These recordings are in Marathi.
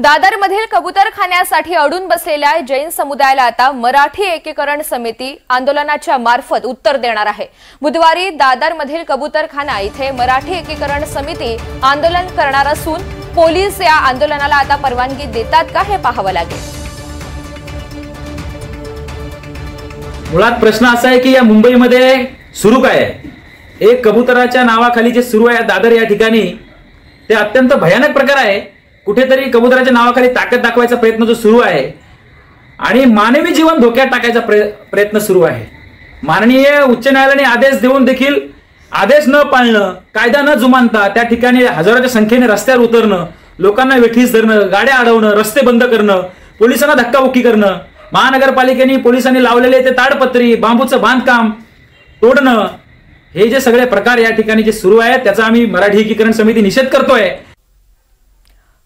दादरमधील कबूतरखान्यासाठी अडून बसलेल्या जैन समुदायाला आता मराठी एकीकरण समिती आंदोलनाच्या मार्फत उत्तर देणार आहे। बुधवारी दादरमधील कबूतरखाना इथे मराठी एकीकरण समिती आंदोलन करणार असून पोलीस या आंदोलनाला आता परवानगी देतात का हे पाहावं लागेल। मुळात प्रश्न असा आहे की या मुंबईमध्ये सुरू काय आहे, एक कबूतराच्या नावाखाली जे सुरू आहे दादर या ठिकाणी ते अत्यंत भयानक प्रकार आहे। कुठेतरी कबूतराच्या नावाखाली ताकद दाखवायचा प्रयत्न जो सुरू आहे आणि मानवी जीवन धोक्यात टाकायचा प्रयत्न सुरू आहे। माननीय उच्च न्यायालयाने आदेश देऊन देखील आदेश न पाळणं, कायदा न जुमानता त्या ठिकाणी हजारोच्या संख्येने रस्त्यावर उतरणं, लोकांना वेठीस धरणं, गाड्या अडवणं, रस्ते बंद करणं, पोलिसांना धक्काबुक्की करणं, महानगरपालिकेने पोलिसांनी लावलेले ते ताडपत्री, बांबूचं बांधकाम तोडणं, हे जे सगळे प्रकार या ठिकाणी जे सुरू आहेत त्याचा आम्ही मराठी एकीकरण समिती निषेध करतोय।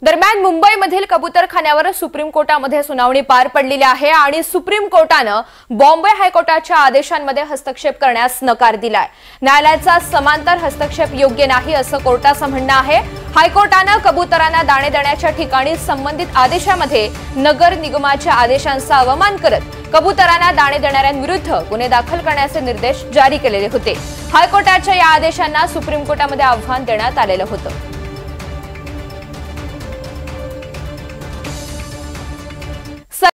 दरम्यान मुंबईमधील कबूतरखान्यावर सुप्रीम कोर्टामध्ये सुनावणी पार पडलेली आहे आणि सुप्रीम कोर्टानं बॉम्बे हायकोर्टाच्या आदेशांमध्ये हस्तक्षेप करण्यास नकार दिलाय। न्यायालयाचा समांतर हस्तक्षेप योग्य नाही असं कोर्टाचं म्हणणं आहे। हायकोर्टानं कबूतरांना दाणे देण्याच्या ठिकाणी संबंधित आदेशामध्ये नगर निगमाच्या आदेशांचा अवमान करत कबूतरांना दाणे देणाऱ्यांविरुद्ध गुन्हे दाखल करण्याचे निर्देश जारी केलेले होते। हायकोर्टाच्या या आदेशांना सुप्रीम कोर्टामध्ये आव्हान देण्यात आलेलं होतं।